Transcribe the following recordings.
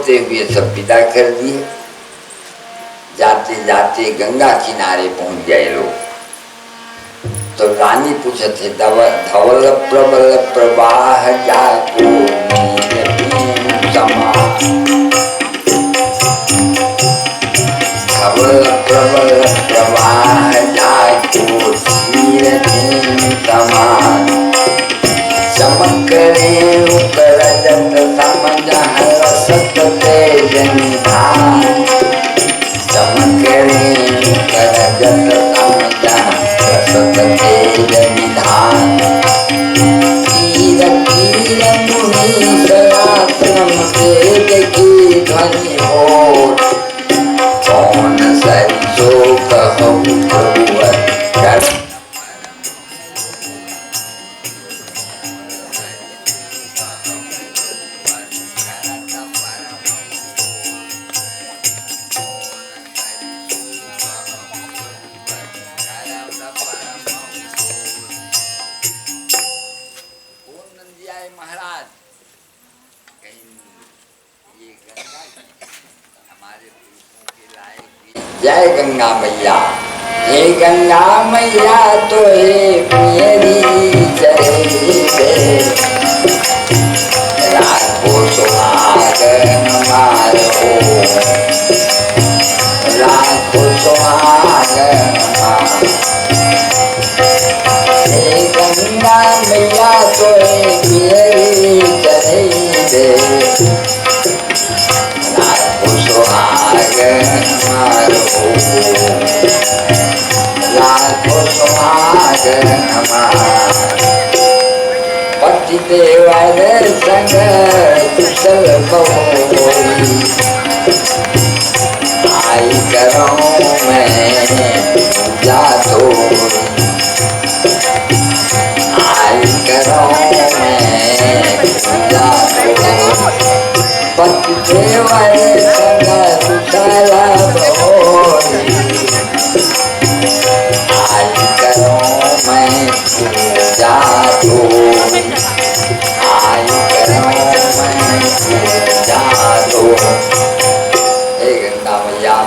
बोलते हुए सब विदा कर दिए। जाते जाते गंगा किनारे पहुंच गए लोग। तो रानी पूछे थे धवल प्रबल प्रवाह जाको समा, धवल प्रबल प्रवाह जाको समान, चमक रेणु करजत समझ रसत तेज निधान, चमक रेणु करजत समझ रसत तेज निधान, तीर तीर मुनीश आश्रम वेद की ध्वनि हो, कौन सरिसो कहूँ प्रभु कर। जय गंगा मैया, हे गंगा मैया तो मेरी चले लाखों सुहागन मारो, लाखों सुहागन मारो, हे गंगा मैया तो मेरी चले लाखों सुहागन मारो, लाखों सुहागन मारो, पति देवर संग कुशल बहुरी, आई करो मैं पूजा थोड़ी, आई करो मैं पूजा थोड़ी, पति देवर संग कुशल बहुरी, आई करो मैं पूजा थोड़ी, आई करो मैं पूजा थोड़ी। हे गंगा मैया,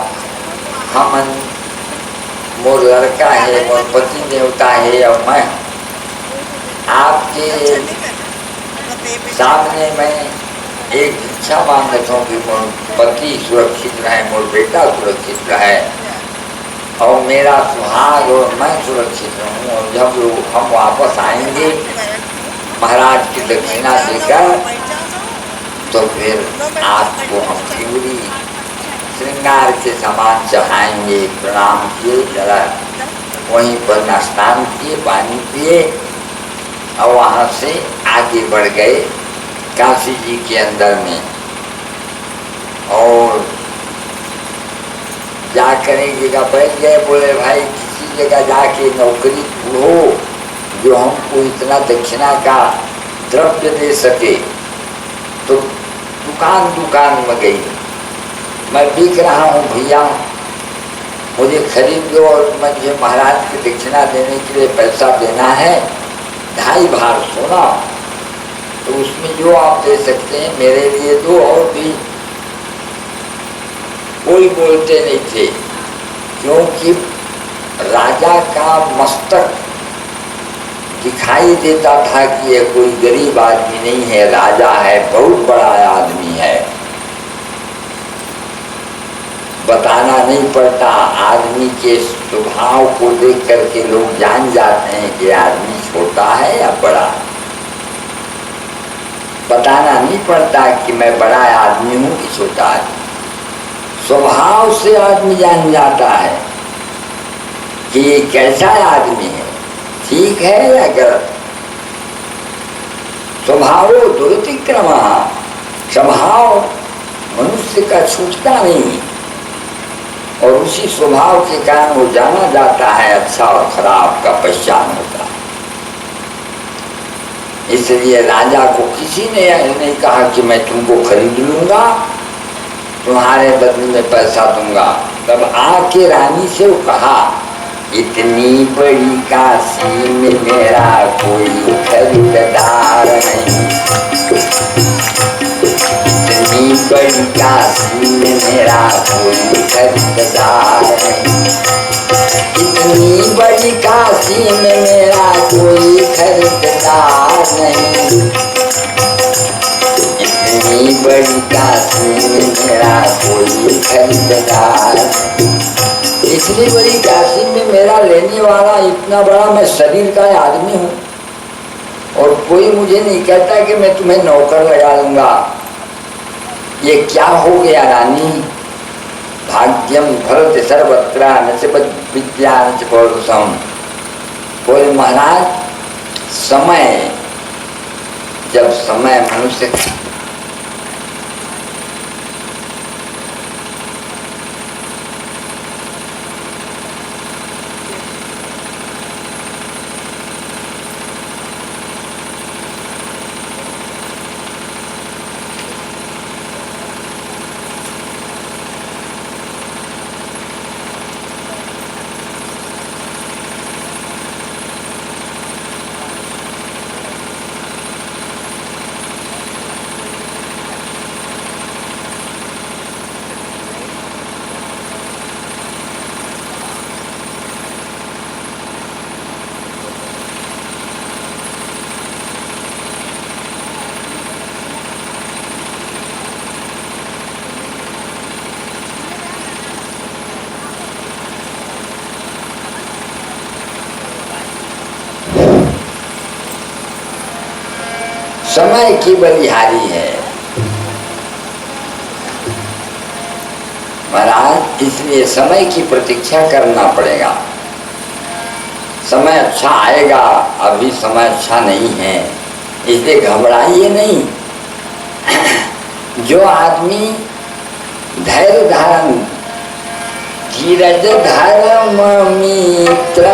हमन मोर लड़का है, मोर पति देवता है और मैं आपके सामने मैं एक इच्छा मांगता हूँ कि मोर पति सुरक्षित रहे, मोर बेटा सुरक्षित रहे और मेरा सुहाग और मैं सुरक्षित रहूँ। और जब लोग हम वापस आएंगे महाराज की दक्षिणा देकर तो फिर आपको हम पूरी श्रृंगार के सामान चढ़ाएंगे। प्रणाम किए, जरा वहीं पर स्नान किए, पानी पिए और वहाँ से आगे बढ़ गए काशी जी के अंदर में। और जाकर एक जगह बैठ गए, बोले भाई किसी जगह जाके नौकरी ढूंढो जो हमको इतना दक्षिणा का द्रव्य दे सके। तो दुकान दुकान में गई, मैं बिक रहा हूँ भैया, मुझे खरीद लो और मुझे महाराज की दक्षिणा देने के लिए पैसा देना है 2.5 भार सोना, तो उसमें जो आप दे सकते हैं मेरे लिए दो। और भी कोई बोलते नहीं थे, क्योंकि राजा का मस्तक दिखाई देता था कि ये कोई गरीब आदमी नहीं है, राजा है, बहुत बड़ा आदमी है। बताना नहीं पड़ता, आदमी के स्वभाव को देख करके लोग जान जाते हैं कि आदमी छोटा है या बड़ा। बताना नहीं पड़ता कि मैं बड़ा आदमी हूँ कि छोटा आदमी, स्वभाव से आदमी जान जाता है कि ये कैसा आदमी है, ठीक है या गलत। स्वभाव दुरतिक्रम, स्वभाव मनुष्य का छूटता नहीं और उसी स्वभाव के कारण वो जाना जाता है, अच्छा और खराब का पहचान होता है। इसलिए राजा को किसी ने नहीं कहा कि मैं तुमको खरीद लूंगा, तुम्हारे बदले में पैसा दूंगा। तब आके रानी से वो कहा, इतनी बड़ी काशी में मेरा कोई खरीदार नहीं, इतनी बड़ी काशी में मेरा कोई खरीदार नहीं, इतनी बड़ी काशी में मेरा कोई खरीदार नहीं, इतनी बड़ी काशी में मेरा कोई खरीदार नहीं। इतनी बड़ी काशी में मेरा लेने वाला इतना बड़ा मैं शरीर का आदमी हूँ और कोई मुझे नहीं कहता कि मैं तुम्हें नौकर लगा लूंगा। ये क्या हो गया रानी? भाग्यम भरत सर्वत्र न च विद्या न च पौरुषम। बोले महाराज, समय, जब समय मनुष्य समय की बलिहारी है महाराज, इसलिए समय की प्रतीक्षा करना पड़ेगा। समय अच्छा आएगा, अभी समय अच्छा नहीं है, इसलिए घबराइए नहीं। जो आदमी धैर्य धारण, धीरज धर्म मित्र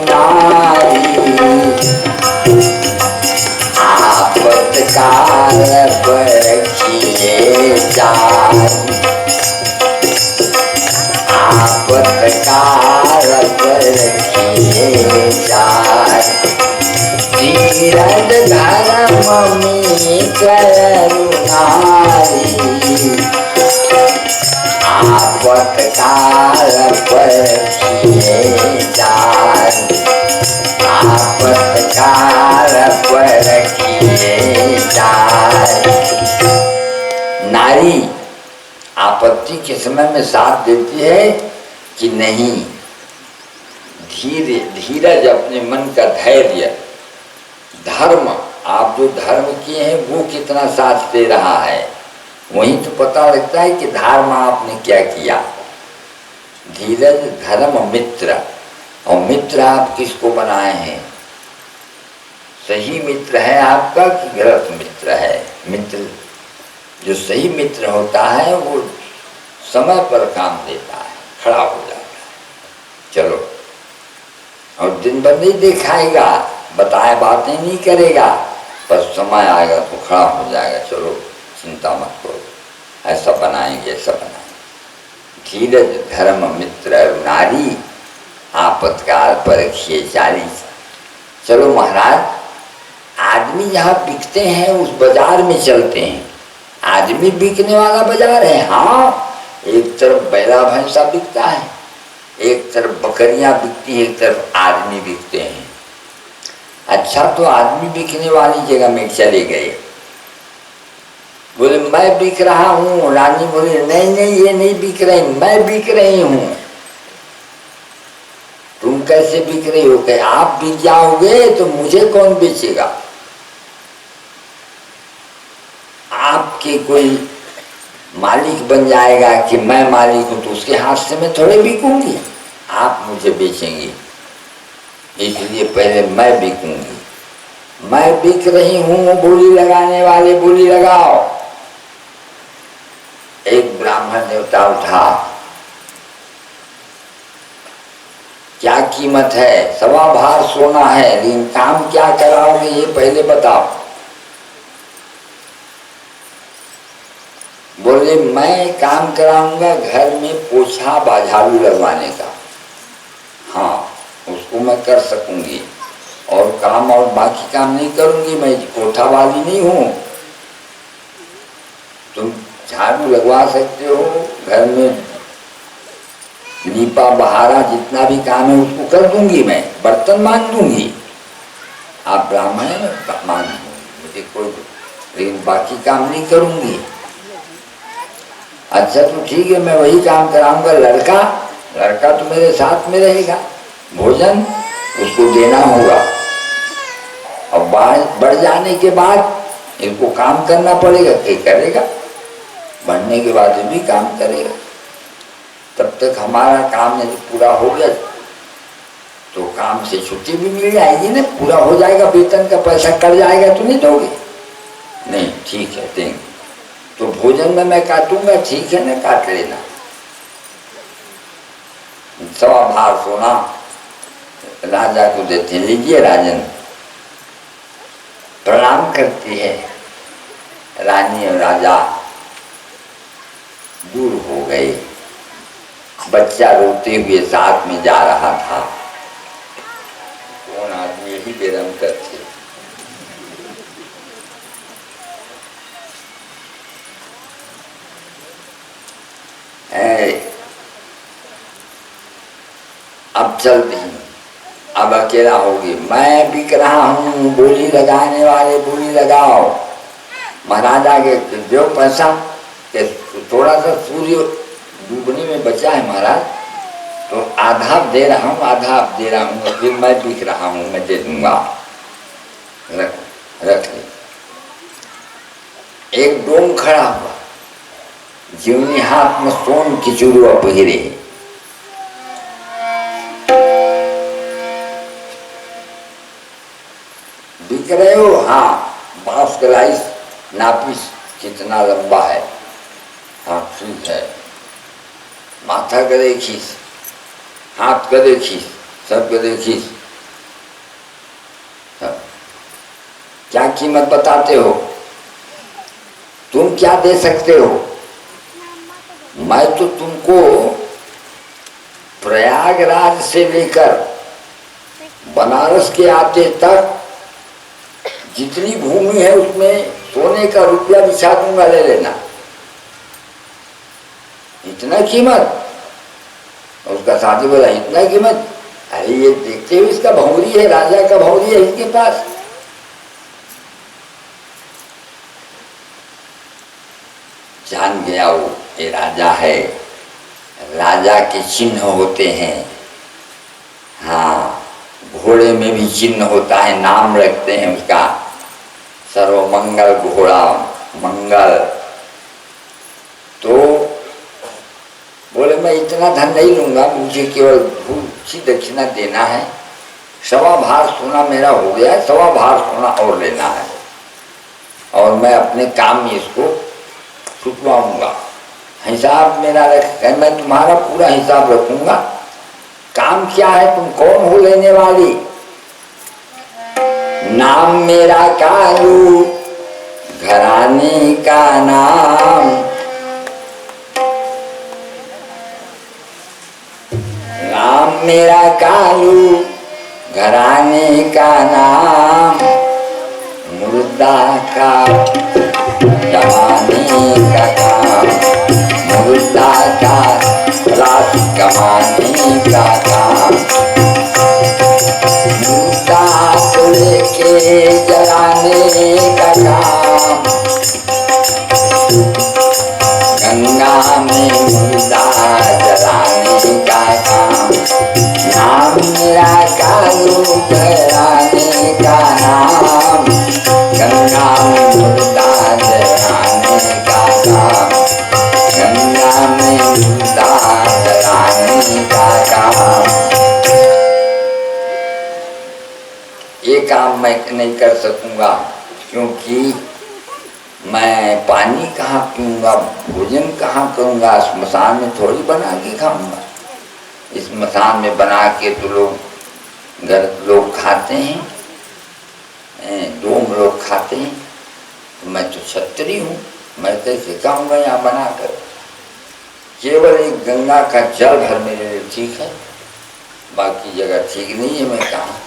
नारी, आपत्काल पर किए जाय, आपत्काल पर किए जाय, धीरज धर्म मित्र नारी, आपत्काल पर किए जाय, आपत्काल पर किए जाय। नारी आपत्ति के समय में साथ देती है कि नहीं, धीरज, अपने मन का धैर्य, धर्म, आप जो धर्म किए हैं वो कितना साथ दे रहा है, वहीं तो पता लगता है कि धर्म आपने क्या किया। धीरज धर्म मित्र, और मित्र आप किसको बनाए हैं? सही मित्र है आपका कि गलत मित्र है? मित्र, जो सही मित्र होता है वो समय पर काम देता है, खड़ा हो जाता है। चलो, और दिन भर नहीं दिखाएगा, बताए बातें नहीं करेगा, पर समय आएगा तो खड़ा हो जाएगा। चलो चिंता मत करो, ऐसा बनाएंगे, ऐसा बनाएंगे। धीरज धर्म मित्र नारी, आपत्काल पर किए जारी। चलो महाराज, आदमी जहाँ बिकते हैं उस बाजार में चलते हैं। आदमी बिकने वाला बाजार है। हाँ, एक तरफ बैला भैंसा बिकता है, एक तरफ बकरियां बिकती है, एक तरफ आदमी बिकते हैं। अच्छा, तो आदमी बिकने वाली जगह में चले गए। बोले मैं बिक रहा हूँ। रानी बोले नहीं नहीं, ये नहीं बिक रही, मैं बिक रही हूँ। तुम कैसे बिक रही हो? कि आप बिक जाओगे तो मुझे कौन बेचेगा? आपके कोई मालिक बन जाएगा कि मैं मालिक हूं, तो उसके हाथ से मैं थोड़े बिकूंगी, आप मुझे बेचेंगी। इसलिए पहले मैं बिकूंगी। मैं बिक रही हूं, बोली लगाने वाले बोली लगाओ। एक ब्राह्मण देवता उठा, क्या कीमत है? सवा भार सोना है, लेकिन काम क्या कराओगे ये पहले बताओ। बोले मैं काम कराऊंगा घर में पोछा बाझाड़ू लगवाने का। हाँ, उसको मैं कर सकूंगी, और काम और बाकी काम नहीं करूंगी, मैं कोठा वाली नहीं हूं। झाड़ू लगवा सकते हो, घर में लीपा बहारा जितना भी काम है उसको कर दूंगी, मैं बर्तन मान दूंगी, आप ब्राह्मण है मैं मान दूंगी, मुझे कोई, लेकिन बाकी काम नहीं करूंगी। अच्छा तो ठीक है, मैं वही काम कराऊंगा। लड़का लड़का तो मेरे साथ में रहेगा, भोजन उसको देना होगा, और बढ़ जाने के बाद इनको काम करना पड़ेगा, क्या करेगा, बढ़ने के बाद भी काम करेगा। तब तक हमारा काम यदि पूरा हो गया तो काम से छुट्टी भी मिल जाएगी ना, पूरा हो जाएगा, वेतन का पैसा कट जाएगा तो नहीं दोगे? नहीं, ठीक है देंगे। तो भोजन में मैं काटूंगा, ठीक है ना, काट लेना। सवा भार सोना राजा को देते, लीजिए राजन। प्रणाम करती है रानी, और राजा दूर हो गए। बच्चा रोते हुए साथ में जा रहा था। कौन आदमी, यही बेरमकर थे। अब चलती हूँ, अब अकेला होगी, मैं बिक रहा हूँ, बोली लगाने वाले बोली लगाओ। महाराजा के जो पैसा के थोड़ा सा सूर्य डूबने में बचा है महाराज, तो आधा दे रहा हूँ, आधा दे रहा हूँ, फिर मैं बिक रहा हूँ, मैं दे दूंगा, रख ले। एक डोम खड़ा हुआ, जीवनी हाथ में सोन की चूड़िया पहिरे, बिक रहे हो? हाँ। बांस गलाइस नापिस कितना लंबा है? हाँ ठीक है। माथा करे खीस, हाथ करे खीस, सब करे खीस, क्या कीमत बताते हो? तुम क्या दे सकते हो? मैं तो तुमको प्रयागराज से लेकर बनारस के आते तक जितनी भूमि है उसमें सोने का रुपया बिछा दूंगा, ले लेना। इतना कीमत? उसका साथी बोला इतना कीमत? अरे ये देखते हो, इसका भौरी है, राजा का भौरी है इसके पास। जान गया वो ये राजा है, राजा के चिन्ह होते हैं। हाँ, घोड़े में भी चिन्ह होता है, नाम रखते हैं उसका, सर्वमंगल घोड़ा मंगल। तो बोले मैं इतना धन नहीं लूंगा, मुझे केवल सी दक्षिणा देना है, सवा भार सोना मेरा हो गया, सवा भार सोना और लेना है, और मैं अपने काम में इसको छुपवाऊंगा। हिसाब मेरा रख, मैं तुम्हारा पूरा हिसाब रखूंगा। काम क्या है, तुम कौन हो लेने वाली? नाम मेरा कालू, घराने का नाम, नाम मेरा कालू, घराने का नाम, मुर्दा का जमाने का काम, मुर्दा का लाश कमाने का काम, मुर्दा को लेके जलाने का काम, गंगा में मुर्दा जलाने का काम। नाम मेरा कालू, घराने का नाम, गंगा में मुर्दा जलाने का काम, गंगा में मुर्दा जलाने का काम। ये काम मैं नहीं कर सकूंगा, क्योंकि मैं पानी कहाँ पीऊंगा, भोजन कहाँ करूंगा, स्मशान में थोड़ी बना के खाऊंगा। इस स्मशान में बना के तो लोग घर लोग खाते हैं, डोम लोग खाते हैं, तो मैं तो क्षत्रिय हूँ, मैं कैसे खाऊंगा यहाँ बनाकर? केवल एक गंगा का जल भर मेरे लिए ठीक है, बाकी जगह ठीक नहीं है। मैं कहाँ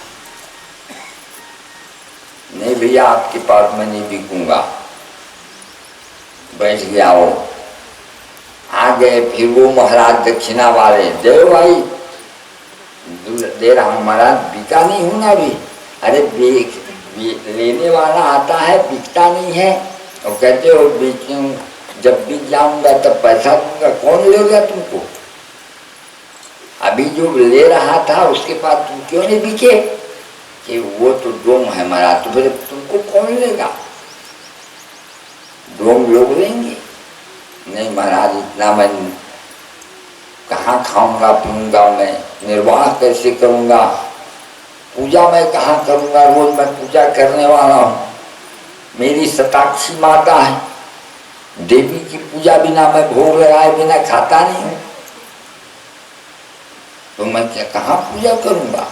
नहीं भैया, आपके पास मैं नहीं बिकूंगा। बैठ गया वो गए। फिर वो महाराज दक्षिणा वाले, दे भाई, दे रहा हूँ महाराज, बिका नहीं हूँ ना अभी। अरे लेने वाला आता है, बिकता नहीं है। और कहते हो बेचूं, जब बिक जाऊंगा तब पैसा दूंगा। कौन लेगा तुमको? अभी जो ले रहा था उसके पास तुम क्यों नहीं बिके? कि वो तो डोम है महाराज, तो फिर तुमको कौन लेगा? डोम लोग लेंगे? नहीं महाराज, इतना मैं कहाँ खाऊंगा पीऊंगा, मैं निर्वाह कैसे करूंगा, पूजा मैं कहाँ करूंगा? रोज मैं पूजा करने वाला हूँ, मेरी शताक्षी माता है, देवी की पूजा बिना मैं भोग लगाए बिना खाता नहीं हूँ, तो मैं क्या कहाँ पूजा करूंगा?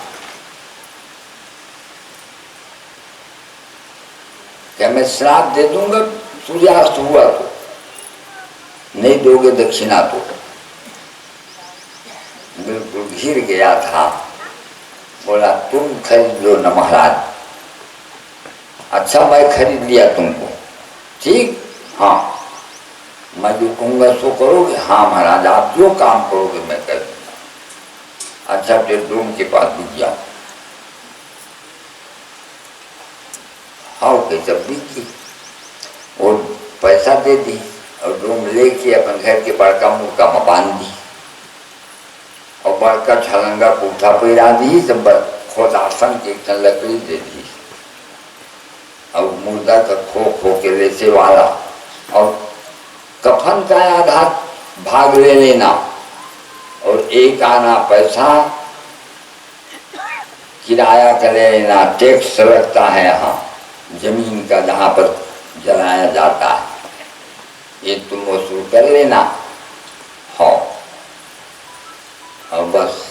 क्या मैं श्राप दे दूंगा सूर्यास्त हुआ तो? नहीं दोगे दक्षिणा तो? बिल्कुल घिर गया था। बोला तुम खरीद लो न महाराज। अच्छा मैं खरीद लिया तुमको, ठीक, हाँ, मैं जो कहूँगा सो करोगे? हाँ महाराज, आप जो काम करोगे मैं कर दूंगा। अच्छा फिर डोम के पास बिक जाओ। हाँ कैसे बिकी? और पैसा दे दी और डोम लेके अपन घर के बड़का मुर्गा में बांध दी और बड़का छलंगा पूठा पैरा दी, सब खुद आसन के एक लकड़ी दे दी और मुर्दा का खो के लेसे वाला, और कफन का आधा भाग ले लेना और एक आना पैसा किराया का ले लेना। टैक्स लगता है यहाँ जमीन का जहाँ पर जलाया जाता है, ये तुम वसूल कर लेना। हाँ, और बस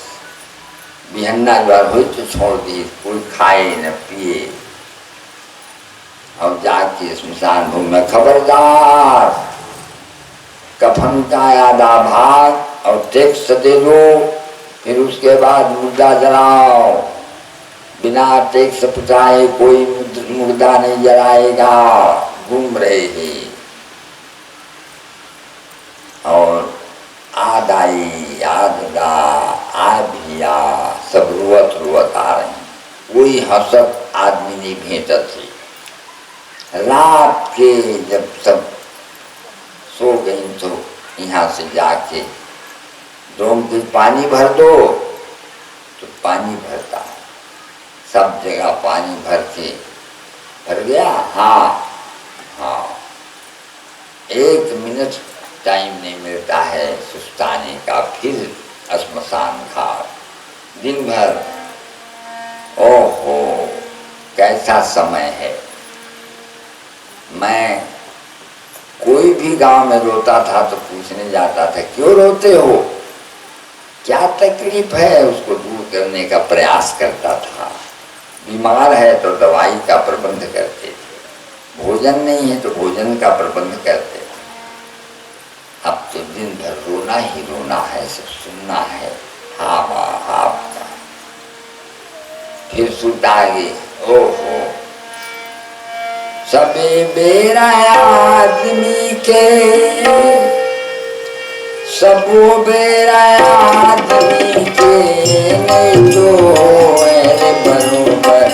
बिहन्ना बार हुई तो छोड़ दी, कोई खाए न पिए। और जाके स्मशान भूमि में खबरदार, कफन का आधा भाग और टैक्स दे दो, फिर उसके बाद मुर्दा जलाओ। बिना टैक्स पुटाए कोई मुर्दा नहीं जलाएगा, घूम रहे हैं। और आदाई आदा आ भिया, सब रुवत आ रहे हैं। कोई हंसत आदमी नहीं भेंटत थी। रात के जब सब सो गई तो यहाँ से जाके डोम में पानी भर दो, तो पानी भरता, सब जगह पानी भर के भर गया। हाँ हाँ, 1 मिनट टाइम नहीं मिलता है सुस्ताने का। फिर श्मशान घाट दिन भर, ओहो कैसा समय है। मैं कोई भी गांव में रोता था तो पूछने जाता था क्यों रोते हो, क्या तकलीफ है, उसको दूर करने का प्रयास करता था। बीमार है तो दवाई का प्रबंध करते थे, भोजन नहीं है तो भोजन का प्रबंध करते थे। अब तो दिन भर रोना ही रोना है, सब सुनना है, हाँ आपका। फिर सुनता आगे, ओहो सबे बेरा आदमी के, सबो बेरा आदमी के, नहीं तो ऐरे बरोबर,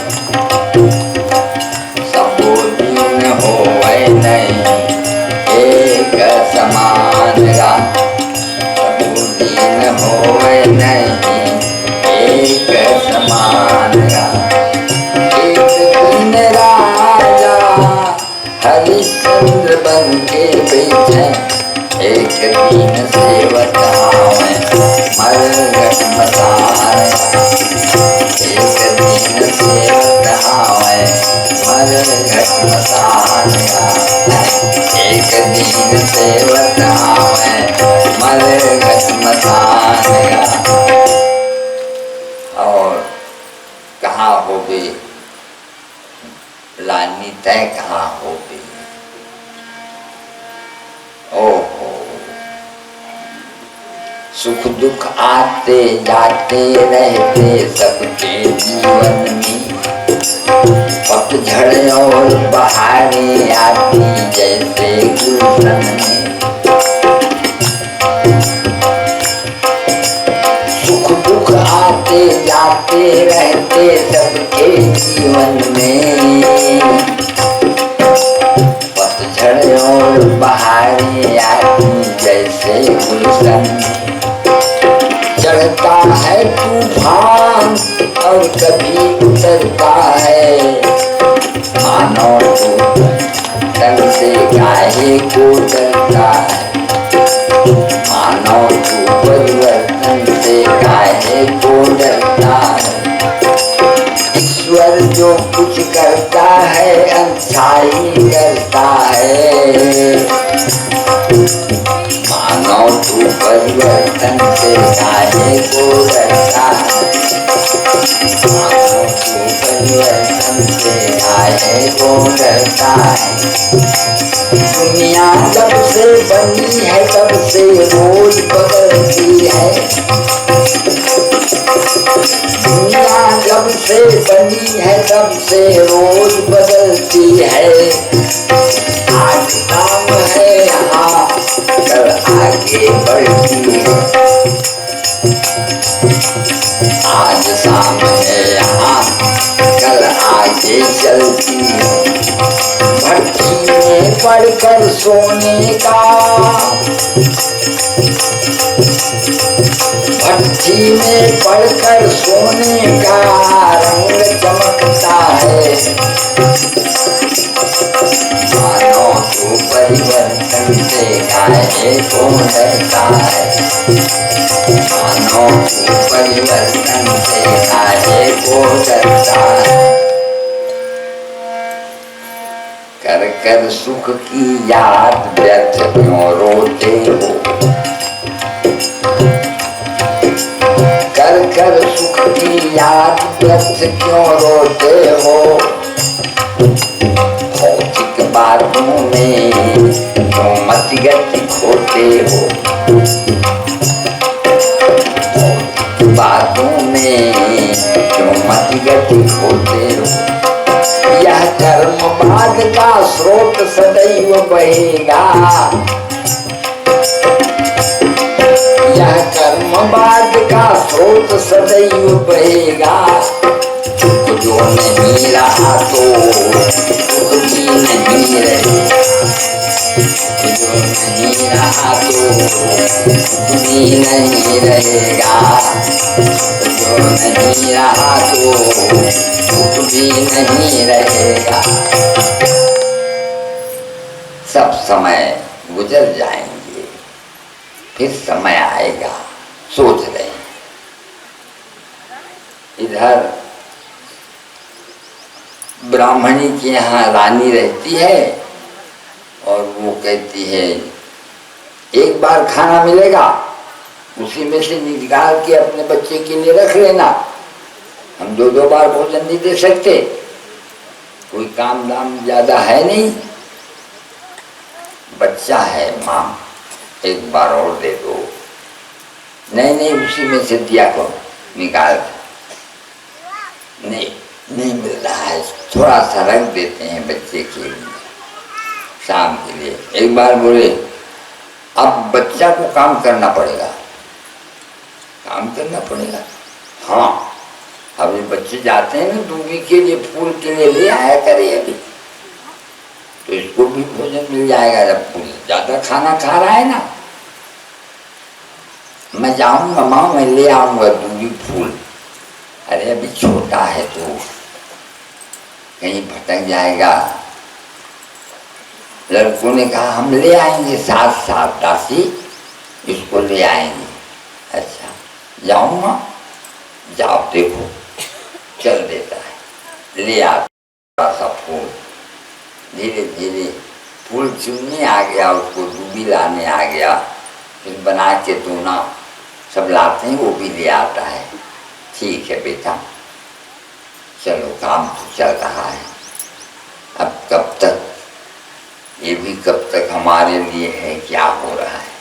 सबो दिन होए नहीं एक समान गा, सबो दिन होए नहीं एक समान गा। एक दिन राजा हरिश्चंद्र बन के बैठे, एक दिन सेवक आवे मरघट मसान। एक दिन सेवक आवे मरघट मसान। एक दिन सेवक आवे मरघट मसान। और कहाँ हो गई लानी तय, कहाँ हो गई। ओहो सुख दुख आते जाते रहते सबके जीवन में, पतझड़ और बहारें आती जैसे गुलशन में। आते रहते सबके जीवन में, पतझड़ और बहारें आती जैसे गुलशन। चढ़ता है तूफान और कभी उतरता है, मानो तो तन से काहे को डरता है, मानो तू परिवर्तन से काहे को डरता है। ईश्वर जो कुछ करता है अच्छाई करता है, मानो तू परिवर्तन से काहे को डरता है, मानो तू परिवर्तन से काहे को डरता है। दुनिया जब से बनी है तब से रोज बदलती है, दुनिया जब से बनी है तब से रोज बदलती है। आज शाम है यहाँ कल आगे बढ़ती है, आज शाम है यहाँ कल आगे चलती है। भट्टी में पड़कर सोने का, भट्टी में पड़कर सोने का रंग चमकता है, मानो तो परिवर्तन से काहे को डरता है, मानो तो परिवर्तन से काहे को डरता है। कर कर सुख की याद व्यर्थ क्यों रोते हो, कर कर सुख की याद व्यर्थ क्यों रोते हो। भौतिक बातों में क्यों मत गति खोते हो, भौतिक बातों में क्यों मत गति खोते हो। यह कर्म बाद का स्रोत सदैव बहेगा, यह कर्म बाद का स्रोत सदैव बहेगा। दुख जो नहीं रहा तो दुख भी नहीं रहेगा, जो नहीं रहा तो दुख भी नहीं रहेगा, जो नहीं रहा तो दुख भी नहीं रहेगा। सब समय गुजर जाएंगे, फिर समय आएगा, सोच रहे हैं। इधर ब्राह्मणी के यहाँ रानी रहती है और वो कहती है एक बार खाना मिलेगा उसी में से निकाल के अपने बच्चे के लिए रख लेना, हम दो दो बार भोजन नहीं दे सकते, कोई काम दाम ज्यादा है नहीं, बच्चा है माँ एक बार और दे दो। नहीं नहीं उसी में से दिया करो, निकाल। नहीं नहीं मिल रहा है, थोड़ा सा रख देते हैं बच्चे के लिए शाम के लिए। एक बार बोले अब बच्चा को काम करना पड़ेगा, काम करना पड़ेगा। हाँ अब ये बच्चे जाते हैं ना दूधी के लिए फूल के लिए ले आया करे अभी, तो इसको भी भोजन मिल जाएगा जब फूल ज्यादा खाना खा रहा है ना। मैं जाऊंगा माँ, मैं ले आऊंगा दूधी फूल। अरे अभी छोटा है तो कहीं भटक जाएगा। लड़कों ने कहा हम ले आएंगे, साथ साथ दासी इसको ले आएंगे। अच्छा जाऊंगा, जाओ देखो चल देता है, ले आता सा फूल। धीरे धीरे फूल चुनने आ गया, उसको दूबी लाने आ गया, फिर बना के दूना सब लाते हैं, वो भी ले आता है। ठीक है बेटा चलो काम तो चल रहा है, अब कब तक, ये भी कब तक हमारे लिए है क्या हो रहा है।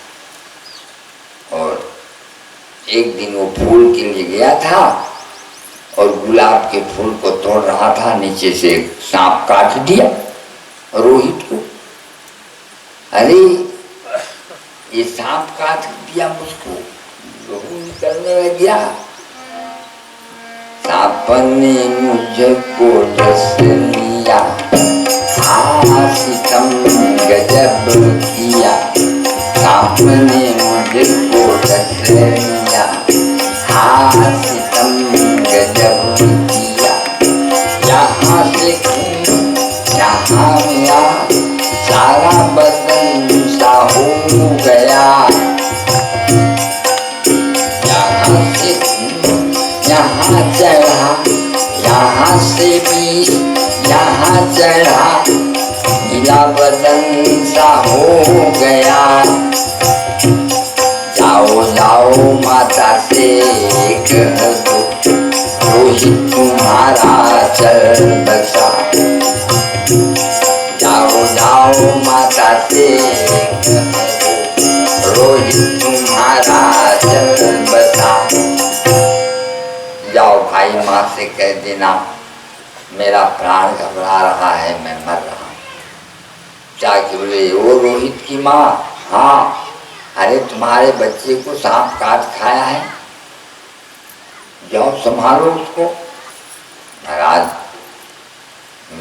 और एक दिन वो फूल के लिए गया था और गुलाब के फूल को तोड़ रहा था, नीचे से एक सांप काट दिया रोहित को। अरे ये सांप काट दिया मुझको, लहू निकलने लग गया। आपने मुझको डस लिया, हाँ सितम गजब किया। आपने मुझको डस लिया, हाँ सितम गजब किया। यहाँ से यहाँ मिला सारा बदन सा हो गया। यहाँ से यहाँ चढ़ा, यहाँ से भी यहाँ चढ़ा, नीला बदन सा हो गया। जाओ जाओ माता से कह दो, रोहित तुम्हारा चल बसा। जाओ जाओ माता से कह दो, रोहित तुम्हारा चल बसा। जाओ भाई माँ से कह देना, मेरा प्राण घबरा रहा है, मैं मर रहा हूँ। जाके बोले, ओ रोहित की माँ, हाँ, अरे तुम्हारे बच्चे को सांप काट खाया है, जाओ संभालो उसको। महाराज,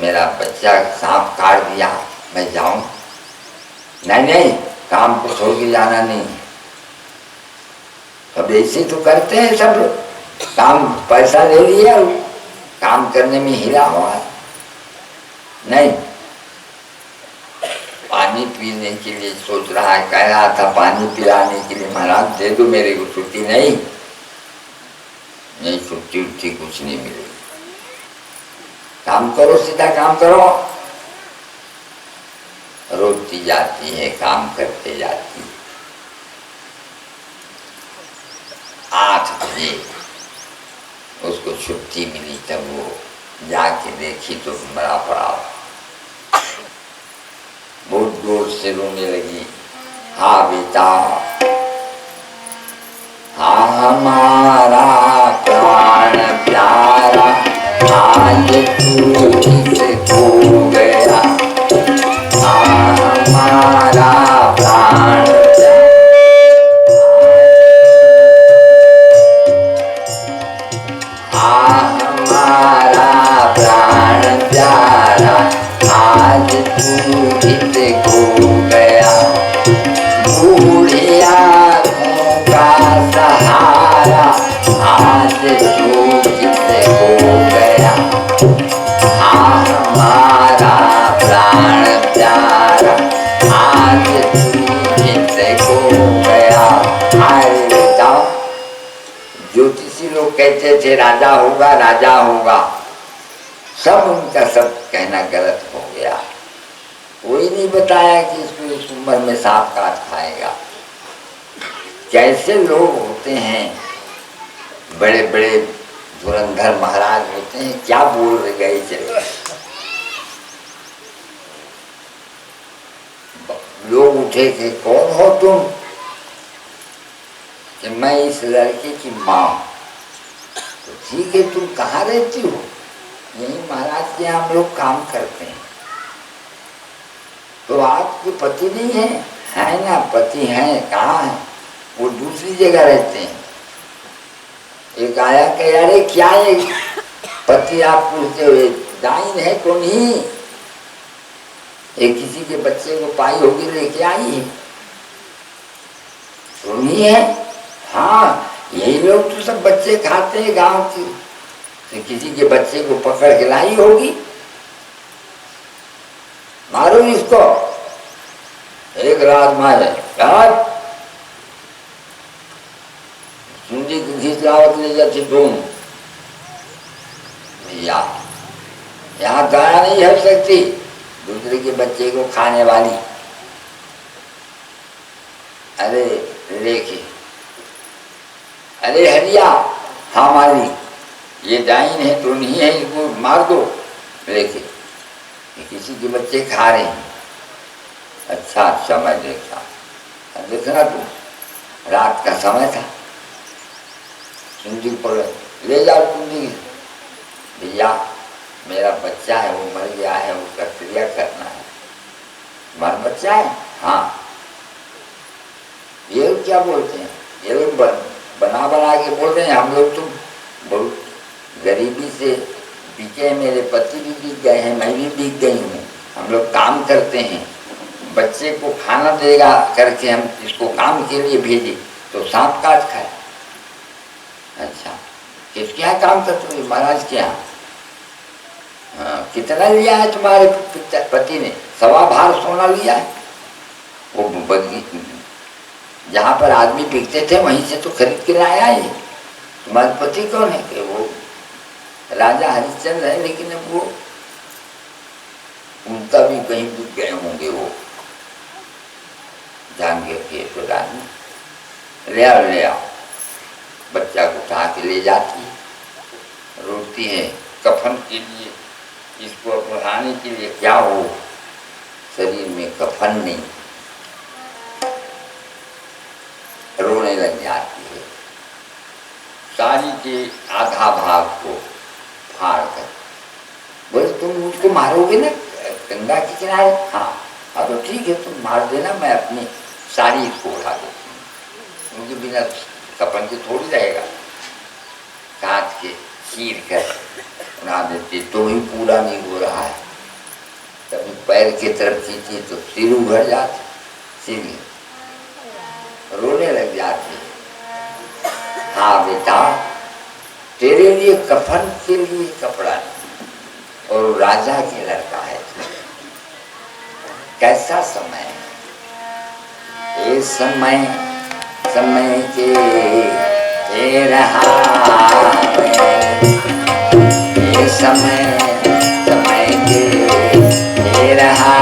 मेरा बच्चा सांप काट दिया, मैं जाऊं? नहीं नहीं, काम को छोड़ के जाना नहीं। अब ऐसे तो करते हैं सब लोग, काम पैसा ले लिया, काम करने में हिला हुआ है। नहीं, पानी पीने के लिए सोच रहा है, कह रहा था पानी पिलाने के लिए, महाराज दे दो मेरे को छुट्टी। नहीं नहीं, छुट्टी उट्टी कुछ नहीं मिलेगी, काम करो, सीधा काम करो। रोती जाती है, काम करते जाती है। 8 बजे उसको छुट्टी मिली, तब वो जाके देखी तो मरा पड़ा, बहुत जोर से रोने लगी। हाँ बेटा, हाँ हमारा प्राण प्यारा, आज तू किसे खो गया। हाँ हमारा प्राण प्यारा, आज तू किसे खो गया। बूढ़िया का सहारा, आज तू किसे खो गया। हाँ हमारा प्राण प्यारा, आज तू किसे खो गया। अरे बेटा, ज्योतिषी लोग कहते थे राजा होगा, राजा होगा, सब उनका सब कहना गलत हो गया। कोई नहीं बताया कि इसको इस उम्र में सांप काट खाएगा। कैसे लोग होते हैं, बड़े बड़े धुरंधर महाराज होते हैं, क्या बोल गए चले। लोग उठे थे, कौन हो तुम? कि मैं इस लड़के की माँ। तो ठीक है, तुम कहाँ रहती हो? यही महाराज के यहाँ हम लोग काम करते हैं। तो आपके पति नहीं है? है ना, पति हैं, कहाँ है? वो दूसरी जगह रहते हैं। एक आया कह, अरे क्या है पति आप पूछते हुए, डाइन है तो नहीं, एक किसी के बच्चे को पाई होगी लेके आई है, तो नहीं है? हाँ, यही लोग तो सब बच्चे खाते हैं गांव के, तो किसी के बच्चे को पकड़ के लाई होगी, मारो इसको। एक रात मारे, यार सुंदी को घीच लावत ले जाती तुम, भैया यहाँ गाना नहीं हट सकती, दूसरे के बच्चे को खाने वाली। अरे लेके, अरे हरिया, हाँ माली, ये डाइन है तो नहीं है, इसको मार दो लेके, किसी के बच्चे खा रहे हैं। अच्छा अच्छा, मैं देखा, देखना तुम, रात का समय था, सुंदी पर ले जाओ सुंदी। भैया मेरा बच्चा है, वो मर गया है, उसका क्रिया करना है। तुम्हारा बच्चा है? हाँ। ये लोग क्या बोलते हैं, ये लोग बना बना के बोल रहे हैं, हम लोग तो बहुत गरीबी से बिके मेरे पति भी बिक गए हैं, मैं भी बिक गई हूँ। हम लोग काम करते हैं, बच्चे को खाना देगा करके हम इसको काम के लिए भेजे तो सांप काट खाए। अच्छा, किसके यहाँ काम करते हो? महाराज के यहाँ। हाँ, कितना लिया है तुम्हारे पति ने? 1.25 भार सोना लिया है। वो जहाँ पर आदमी बिकते थे वहीं से तो खरीद के लाया है। तुम्हारे पति कौन है? कि वो राजा हरिश्चंद्र है, लेकिन वो उनका भी कहीं बिक गए होंगे। वो जान के तो रानी ले आओ। बच्चा को उठा के ले जाती है, रोती है कफन के लिए, इसको पढ़ाने के लिए। क्या हो, शरीर में कफन नहीं, रोने लग जाती है। साड़ी के आधा भाग को फाड़ कर बोले तुम मुझको मारोगे ना गंगा के किनारे? हाँ, अब तो ठीक है, तुम मार देना, मैं अपनी साड़ी इसको उठा देती हूँ। उनके बिना कफन के थोड़ी रहेगा। काट के चीर कर उड़ा देती, तो ही पूरा नहीं हो रहा है। कभी पैर की तरफ खींची तो सिर उभर जाती, सिर रोने लग जाती। हाँ बेटा, तेरे लिए कफन के लिए कपड़ा नहीं, और राजा के लड़का है। कैसा समय है ये समय, समय के रहा ये समय, समय के रहा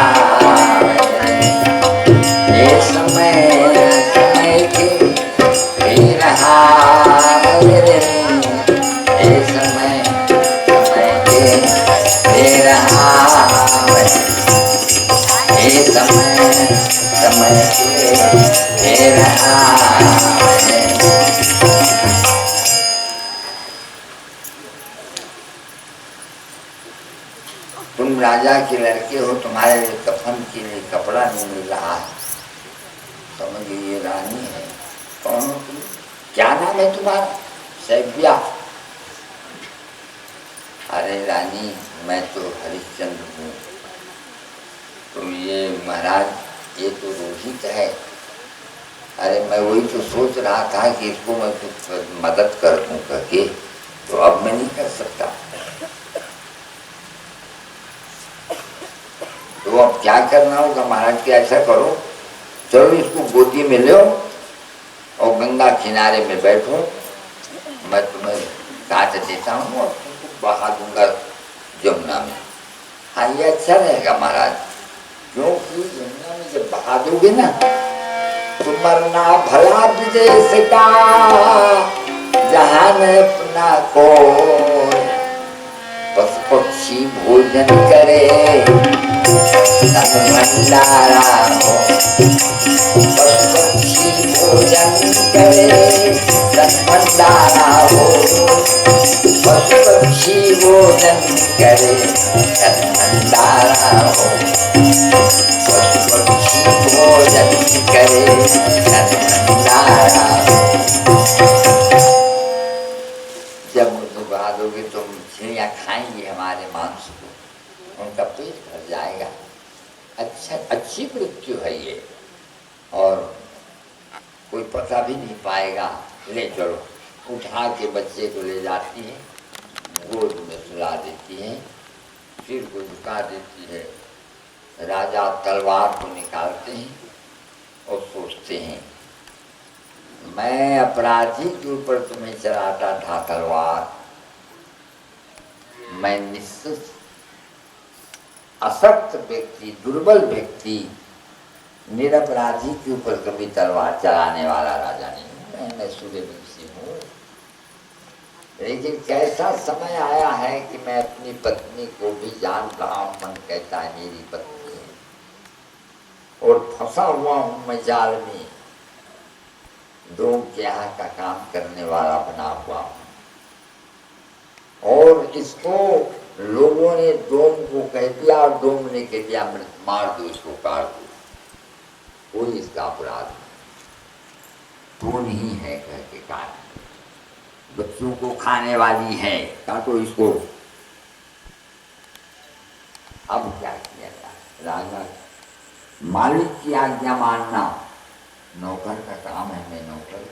ये समय, समय के रहा ये समय, समय के रहा ये समय, समय के रहा। तुम राजा के लड़के हो, तुम्हारे लिए कफन के लिए कपड़ा नहीं मिल रहा है। समझिए ये रानी है। कौन हो तुम? क्या नाम है तुम्हारा? सैव्या। अरे रानी, मैं तो हरिश्चंद्र हूँ। तो ये महाराज ये तो रोहित है। अरे मैं वही तो सोच रहा था कि इसको मैं कुछ मदद कर दूँ करके, तो अब मैं नहीं कर सकता। तो अब क्या करना होगा महाराज? के ऐसा करो, चलो इसको गोदी में लो और गंगा किनारे में बैठो, मैं तुम्हें काट देता हूँ और तुमको बहा दूंगा जमुना में। हाँ, ये अच्छा रहेगा महाराज, क्योंकि जमुना में जब बहा दोगे ना तो मरना भला विदेश का, जहान अपना को पशु पक्षी भोजन करे तन भंडारा हो। पशु पक्षी भोजन करे तन भंडारा हो। पशु पक्षी भोजन करे तन भंडारा हो। पशु पक्षी भोजन करे तन भंडारा हो। जब मुझे बहा दोगे तो चिड़िया खाएंगी हमारे मांस को, उनका पेट भर जाएगा। अच्छा, अच्छी मृत्यु है ये, और कोई पता भी नहीं पाएगा। ले चलो, उठा के बच्चे को ले जाती है, गोद में सुला देती है, सिर को झुका देती है। राजा तलवार को निकालते हैं और सोचते हैं, मैं अपराधी के ऊपर तुम्हें चलाता था तलवार, मैं निश्चित असक्त व्यक्ति, दुर्बल व्यक्ति, निरपराधी के ऊपर कभी तलवार चलाने वाला राजा नहीं हूँ। मैं सूर्यवंशी हूँ। लेकिन कैसा समय आया है कि मैं अपनी पत्नी को भी जान रहा हूँ, मन कहता है मेरी पत्नी है, और फंसा हुआ हूँ मैं जाल में, डोम के यहाँ का काम करने वाला बना हुआ हूँ। और इसको लोगों ने डोम को कह दिया, और डोम ने कह दिया मार दो इसको, काट दो, कोई इसका अपराध नहीं, तू नहीं है कह के काट। बच्चों को खाने वाली है, काटो इसको। अब क्या किया जाए? राजा मालिक की आज्ञा मानना नौकर का काम है। मैं नौकर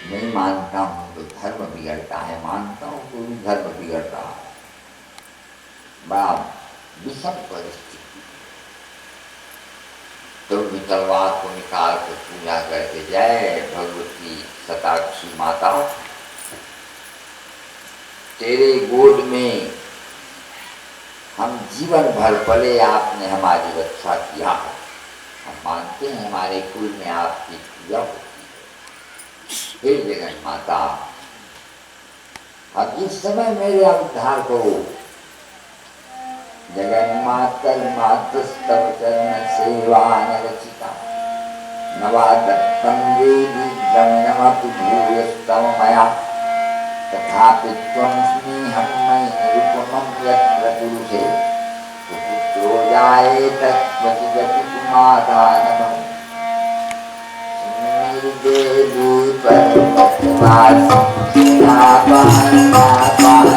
नहीं मानता हूं तो धर्म बिगड़ता है, मानता हूं तो भी धर्म बिगड़ रहा है। बड़ा विषम परिस्थिति। तो भी तलवार को निकाल कर पूजा करके, जय भगवती शताक्षी माता, तेरे गोद में हम जीवन भर पले, आपने हमारी रक्षा किया। हम मानते हैं हमारे कुल में आपकी पूजा होती है। हे जगन माता, अब इस समय मेरे उद्धार करो। जगन मातर मातस्तव चरण सेवा नरचिता, नवादत्तं देवी जन्मतु भूयस्तव मया, तथापि त्वं स्नेहं मयि निरुपमं यत्र कुरुषे, सुपुत्रो जायेत क्वचिदपि कुमाता नभः। देवी पर्वतवासी तेरा पार ना पाया।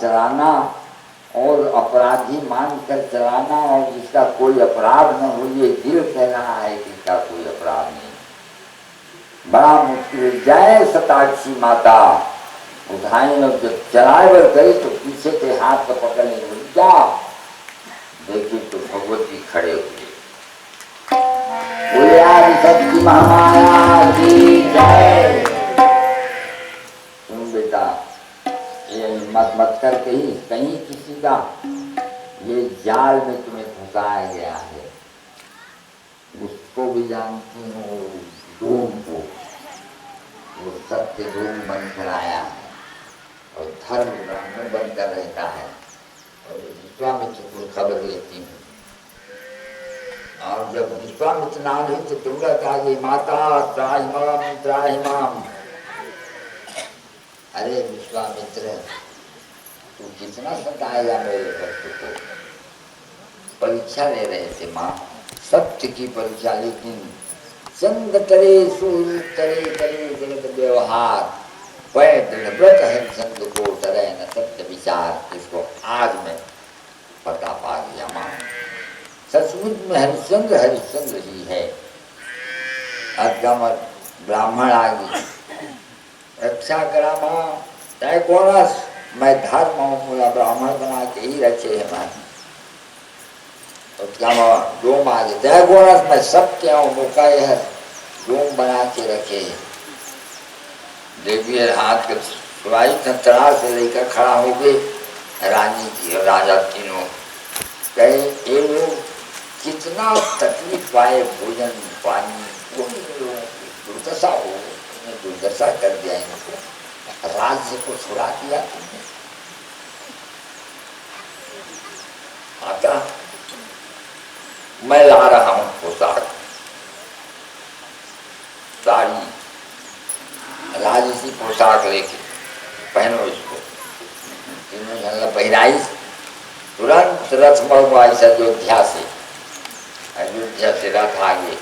चलाना और अपराधी मानकर चलाना, और जिसका कोई अपराध न हो, ये दिल कह रहा है कि इसका कोई अपराध नहीं। बड़ा मुश्किल। जय शताक्षी माता, उठाई और जब चलाए बर गई तो पीछे के हाथ को पकड़ने जा देखी तो भगवती खड़े हुए। बोले आदि शक्ति महामाया की जय। तुम बेटा ये मत कर कहीं किसी का ये जाल में तुम्हें फंसाया गया है। उसको भी जानती हूँ, डोम को, वो सत्य डोम बनकर आया है और धर्म ब्राह्मण बनकर रहता है। और विश्वामित्र को खबर लेती हूँ, और जब विश्वामित्र ना रही तो तुमने कहा कि माता त्राहिमाम त्राहिमाम। अरे विश्वामित्र, तू कितना सताएगा मेरे भक्त को। परीक्षा ले रहे थे माँ, सत्य की परीक्षा। लेकिन संग तरे सूर तरे तरे जगत व्यवहार, पैदल व्रत हरिचंद को तरह न सत्य विचार। इसको आज में पता पा गया माँ। सचमुच में हरिश्चंद्र ही है। अगमर ब्राह्मण आ गई, रक्षा करा माँ तय कोरस मैं धर्म मूला ब्राह्मण बना के ही रखे है मैं तो क्या डोम आ गए जय गोरस मैं सब क्या हूँ मौका यह डोम बना के रखे देवी हाथ के सुराई तंत्रा से लेकर खड़ा हो गए रानी की और राजा तीनों कहे ये लोग कितना तकलीफ पाए भोजन पानी कोई लोगों की दुर्दशा हो उन्हें दुर्दशा कर दिया इनको राज्य को छुड़ा दिया तुमने आता मैं ला रहा हूं पोशाक साड़ी राजसी पोशाक लेके पहनो इसको इन्होंने पहनाई तुरंत रथ मंगवाई अयोध्या से रथ आ गए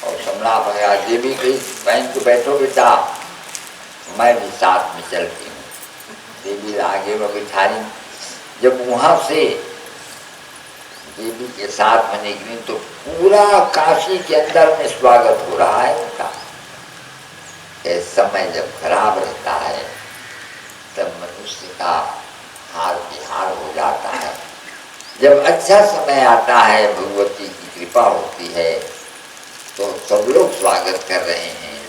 और सम्राट भगवान देवी गई बहन को बैठो बेटा मैं भी साथ में चलती हूँ देवी आगे में बिठाई जब वहां से देवी के साथ में निकली तो पूरा काशी के अंदर में स्वागत हो रहा है उनका समय जब खराब रहता है तब मनुष्य का हार बिहार हो जाता है जब अच्छा समय आता है भगवती की कृपा होती है तो सब लोग स्वागत कर रहे हैं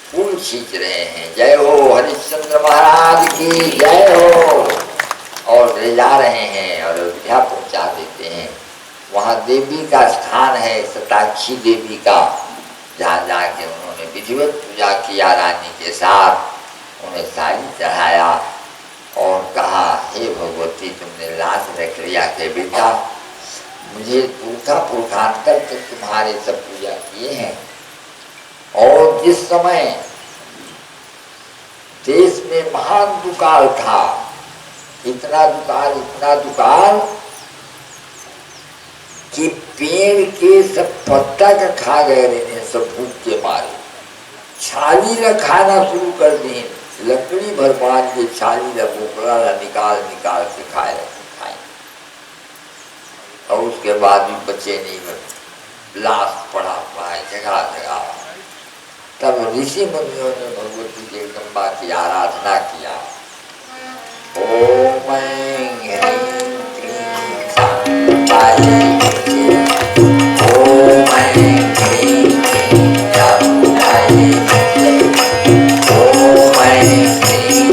फूल खींच रहे हैं जय हो हरिश्चंद्र महाराज की जय हो और ले जा रहे हैं और अयोध्या पहुंचा देते हैं वहाँ देवी का स्थान है शताक्षी देवी का जहाँ जाके उन्होंने विधिवत पूजा किया रानी के साथ उन्हें साड़ी चढ़ाया और कहा हे भगवती तुमने लाज रख लिया के बेटा मुझे पुरुषांतर से तुम्हारे सब पूजा किए हैं और जिस समय देश में महान दुकाल था इतना दुकाल कि पेड़ के सब पत्ता का खा गए रहने सब भूख के मारे छाली न खाना शुरू कर दिए लकड़ी भगवान के छाली न बोकड़ा निकाल के खाए और उसके बाद भी बच्चे नहीं बने लाश पड़ा पाए जगह तब ऋषि मुनियों ने भगवती के जगदम्बा की आराधना किया ओम ह्रीं क्लीं जगदम्बायै ओम ह्रीं क्लीं जगदम्बायै ओम ह्रीं क्लीं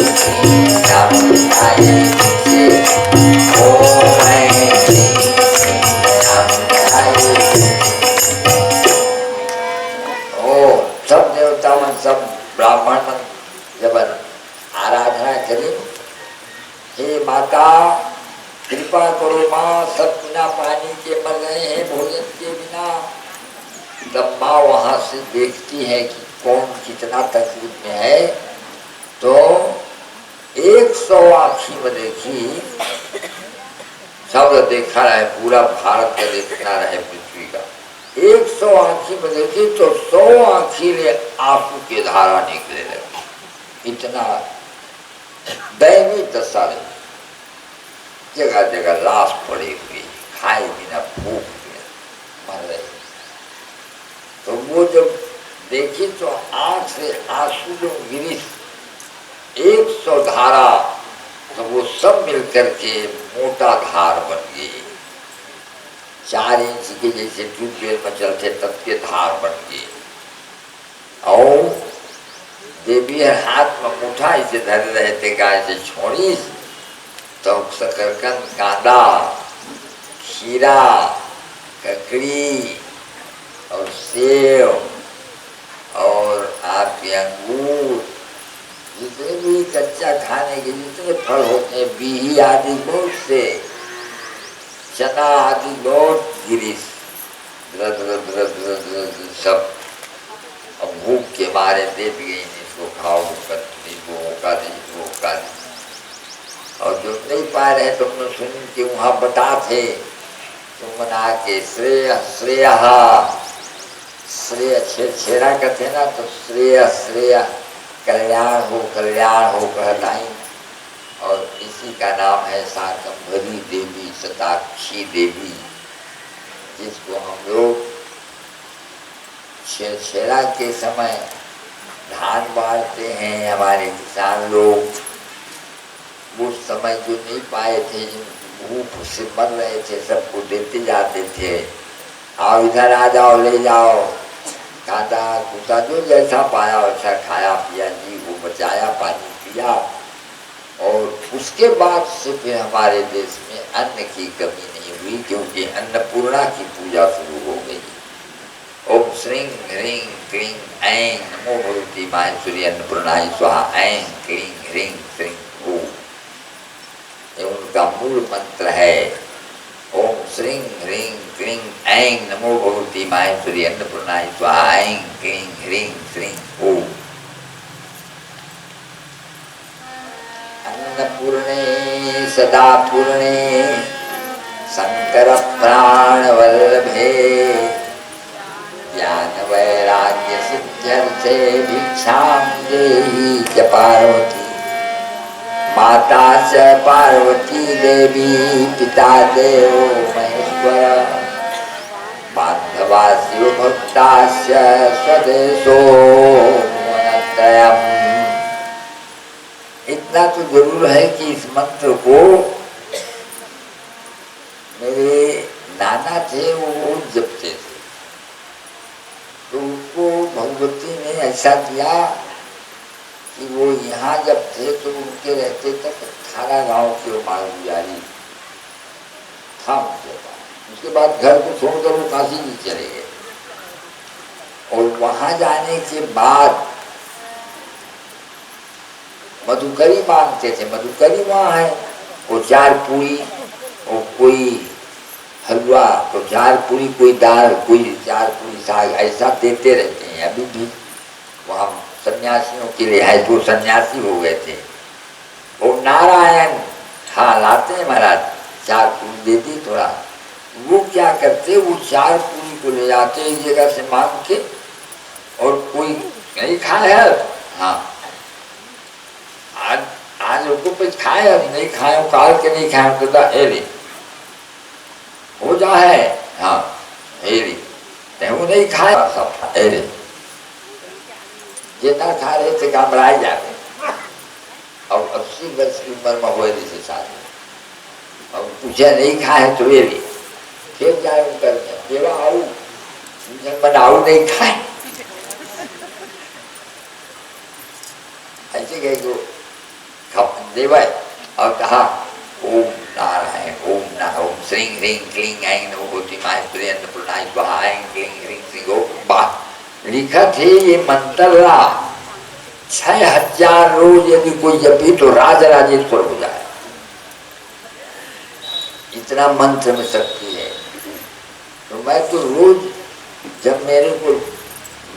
जगदम्बायै ओम ह्रीं क्लीं जगदम्बायै सब देवता मन सब ब्राह्मण मन जब आराधना करी हे माता कृपा करो माँ सब बिना पानी के मर गए हैं भोजन के बिना तब माँ वहां से देखती है कि कौन कितना तकलीफ में है तो 100 आँखी में देखी सब देखा रहे पूरा भारत का देखना रहे पृथ्वी का 100 आँखी में देखी तो 100 आँखी ने आंसू के धारा निकले लगे इतना दैवीय दशा रही जगह जगह लाश पड़ी हुई खाए बिना भूख बिना मर रहे तो वो जब देखी तो आंख से आंसू जो गिरी 100 धारा तो वो सब मिलकर के मोटा धार बन गई 4 इंच के जैसे ट्यूबवेल में चलते तब के धार बन गई और देवी हाथ में मुठा इसे धर रहे थे गाय से छोड़ी तो शकरकंद कांदा खीरा ककड़ी और सेब और आपके अंगूर जितने भी कच्चा खाने के जितने फल होते हैं बीही आदि बहुत से चना आदि बहुत गिरीश सब अब भूख के मारे दे भी गई इसको खाओ का दी और जो नहीं पा रहे तो हमने सुन के वहाँ बता थे तो मना के श्रेय छेड़ा कहते ना तो श्रेय कल्याण हो कहता ही और इसी का नाम है शाकंभरी देवी शताक्षी देवी जिसको हम लोग छेड़ा के समय धान बांटते हैं हमारे किसान लोग। वो समय जो नहीं पाए थे, भूख से मर रहे थे, सबको देते जाते थे, आओ इधर आ जाओ, ले जाओ, खादा कूदा जो जैसा पाया वैसा खाया पिया जी, वो बचाया, पानी पिया। और उसके बाद से फिर हमारे देश में अन्न की कमी नहीं हुई, क्योंकि अन्नपूर्णा की पूजा शुरू हो गई। ओम श्रीं ह्रीं क्लीं ऐं नमो भगवती माहेश्वरी अन्नपूर्णाय स्वाहा। ऐं क्लीं ह्रीं श्रीं ओम, ये उनका मूल मंत्र है। ओम श्रीं ह्रीं क्लीं ऐं नमो भगवती माहेश्वरी अन्नपूर्णाय स्वाहा। ऐं क्लीं ह्रीं श्रीं ओम। अन्नपूर्णे सदा पूर्णे शंकर प्राण वल्लभे, ज्ञान वैराग्य सिद्ध्यर्थे भिक्षां देहि च पार्वती। माता च पार्वती देवी पिता देवो महेश्वर, बांधवा शिव भक्ताश्च स्वदेशो वनत्रयम्। इतना तो जरूर है कि इस मंत्र को मेरे नाना थे, वो जपते थे, तो उनको भगवती ने ऐसा दिया कि वो यहाँ जब थे तो उनके रहते तक 18 गांव के वो माल गुजारी था उनके पास। उसके बाद घर को छोड़कर वो काशी जी चले गए, और वहां जाने के बाद मधुकरी मांगते थे। मधुकरी वहाँ है, वो 4 पूरी और कोई हलवा, तो 4 पूरी कोई दाल, कोई 4 पूरी साग, ऐसा देते रहते हैं अभी भी। वहाँ सन्यासियों के लिए है, जो सन्यासी हो गए थे वो नारायण हाँ लाते हैं महाराज, 4 पूरी देती थोड़ा। वो क्या करते, वो 4 पूरी को ले जाते एक जगह से मांग के, और कोई नहीं खाया है हाँ आज लोगों पे खाए नहीं खाए, काल के नहीं खाए, तो एरी हो जा है हाँ एरी वो नहीं खाया सब एरी, जितना खा रहे थे घबराए जाते। अब 80 वर्ष की उम्र में हुए थे शादी, अब पूछे नहीं खाए तो एरी, फिर जाए उनकर देवा आओ बनाओ नहीं खाए, ऐसे गए तो देवा। और कहा ओम नारायण ओम ना ओम श्रीं ह्रीं क्लीं ऐं नमो भगवती माहेश्वरी अन्नपूर्णाय स्वाहा। ऐं क्लीं ह्रीं श्रीं ओम। लिखा थे ये मंत्र 6000 रोज यदि कोई जपी तो राज राजेश्वर हो जाए, इतना मंत्र में शक्ति है। तो मैं तो रोज जब मेरे को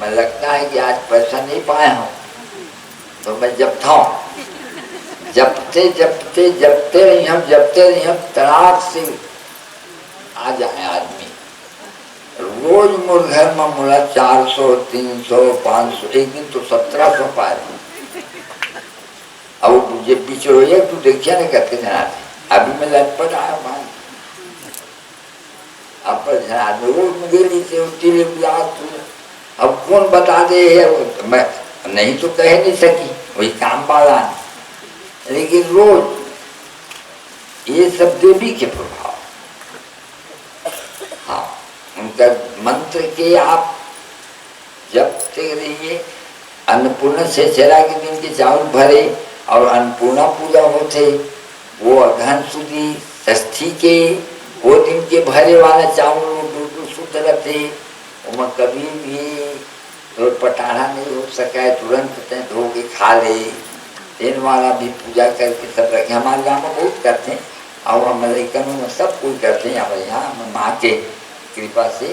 मैं लगता है कि आज पैसा नहीं पाया हूँ तो मैं जपता हूँ, जपते जपते जपते रही हम तड़ाक से आ जाए आदमी। रोज मोर घर में मुला 400 300 500, एक दिन तो 1700 पाए। अब जब बिचड़ोया तू देखिए ना करते थे, अभी मैं लटपट आया मान अब रोज मुझे नीचे अब कौन बता दे, मैं नहीं तो कह नहीं सकी, वही काम वाला। लेकिन रोज ये सब देवी के प्रभाव, हाँ उनका मंत्र के आप जपते रहिए। अन्नपूर्णा शेषरा के दिन के चावल भरे और अन्नपूर्णा पूजा होते, वो अगहन सुदी षष्ठी के वो दिन के भरे वाला चावल वो बिल्कुल शुद्ध रहते, उनमें कभी भी तो पटाढ़ा नहीं हो सका है, तुरंत धो के खा ले। दिन वाला भी पूजा करके सब रखे, हमारे गाँव में बहुत करते हैं, और हमारे कनों में सब कोई करते हैं हमारे यहाँ माँ के कृपा से।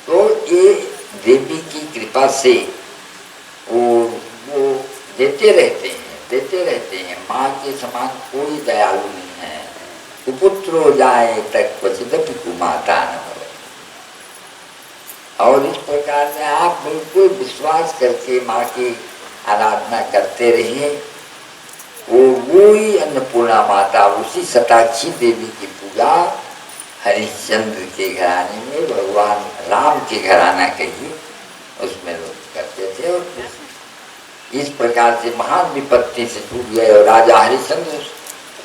तो ये देवी की कृपा से वो देते रहते हैं। माँ के समान कोई दयालु नहीं है। कुपुत्र हो जाए तक क्वचिदपि कुमाता न हो। और इस प्रकार से आप बिल्कुल विश्वास करके माँ की आराधना करते रहिए। वही अन्नपूर्णा माता, उसी शताक्षी देवी की पूजा हरिश्चंद्र के घराने में, भगवान राम के घराना कहिए, उसमें लोग करते थे। और इस प्रकार से महान विपत्ति से छूट गए। और राजा हरिश्चंद्र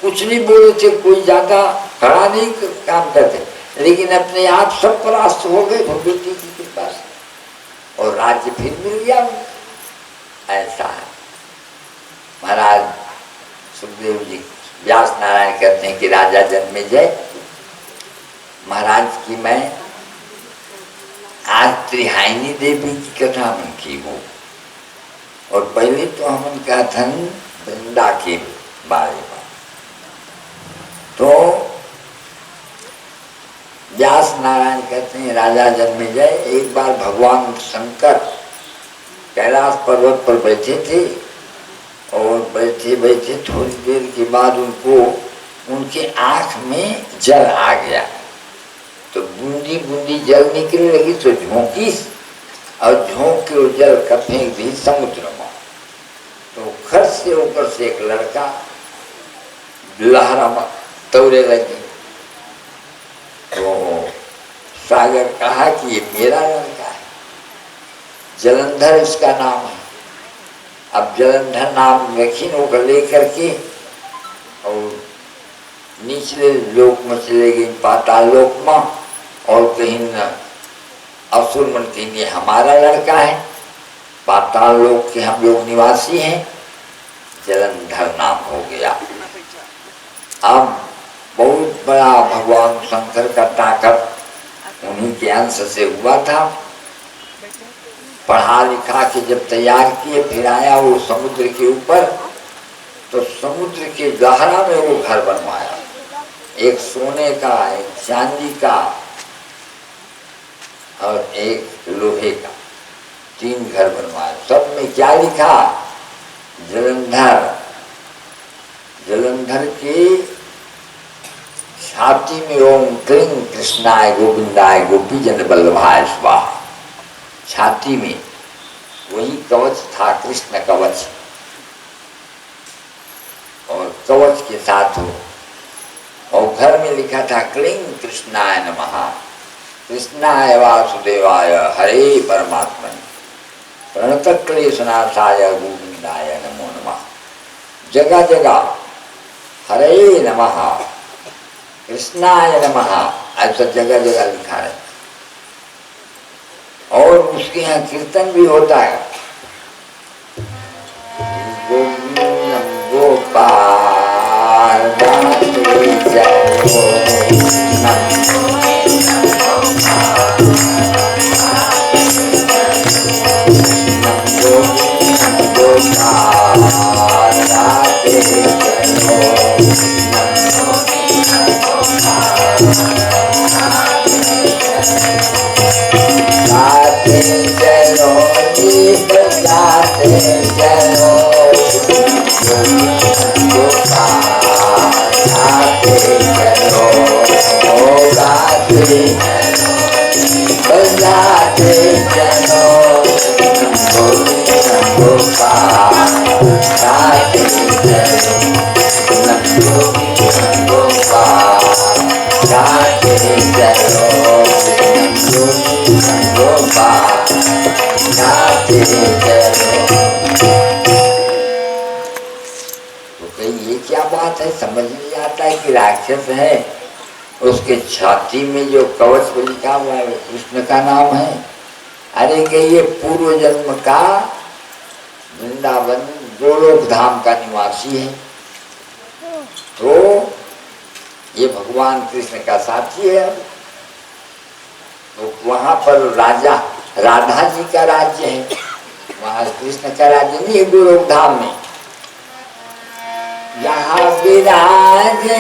कुछ नहीं बोले थे, कोई ज्यादा खड़ा नहीं काम करते, लेकिन अपने आप सब परास्त हो गए भगवती की कृपा से, और राज्य फिर मिल गया। ऐसा है महाराज सुखदेव जी व्यास नारायण कहते हैं कि राजा जन्मेजय महाराज की मैं आज त्रिहाइनी देवी की कथा में की हूँ, और पहले तो हम कथन वृंदा के बारे में। तो व्यास नारायण कहते हैं राजा जन्मेजय एक बार भगवान शंकर कैलाश पर्वत पर बैठे थे, और बैठे बैठे थोड़ी देर के बाद उनको उनके आँख में जल आ गया, तो बूंदी बूंदी जल निकलने लगी, तो झोंकी और झोंक के जल का फेंक दी समुद्र में। तो खर्च से ऊपर से एक लड़का लहरा में तौरे लगी। तो सागर कहा कि ये मेरा लड़का है, जलंधर इसका नाम है। अब जलंधर नाम रखी होकर लेकर के और निचले लोक में चले गई, पाताल लोक में, और कहीं न असुर मन कहेंगे हमारा लड़का है, पाताल लोक के हम लोग निवासी हैं, जलंधर नाम हो गया। अब बहुत बड़ा भगवान शंकर का ताकत उन्हीं के अंश से हुआ था। पढ़ा लिखा के जब तैयार किए, फिर आया वो समुद्र के ऊपर, तो समुद्र के गहरा में वो घर बनवाया, एक सोने का, एक चांदी का और एक लोहे का, 3 घर बनवाया। सब में क्या लिखा? जलंधर। जलंधर के छाती में ओम क्लीं कृष्णाय गोविंदाय गोपी जन बल्लभाय स्वाहा, छाती में वही कवच था, कृष्ण कवच, और कवच के साथ हो, और घर में लिखा था क्लीं कृष्णाय नमः, कृष्णाय वासुदेवाय हरे परमात्मने प्रणत क्लेशनाशाय गोविंदाय नमो नमः। जगह जगह हरे नमः, कृष्णाय नमः, ऐसा जगह जगह लिखा है। और उसके यहाँ कीर्तन भी होता है, गोविंदम गोपाल राधे जय समझ नहीं आता है कि राक्षस है, उसके छाती में जो कवच पर लिखा हुआ है कृष्ण का नाम है। अरे कि ये पूर्व जन्म का वृंदावन गोलोक धाम का निवासी है, तो ये भगवान कृष्ण का साथी है। तो वहां पर राजा राधा जी का राज्य है, वहां कृष्ण का राज्य नहीं है गोलोक धाम में। यहाँ विराजे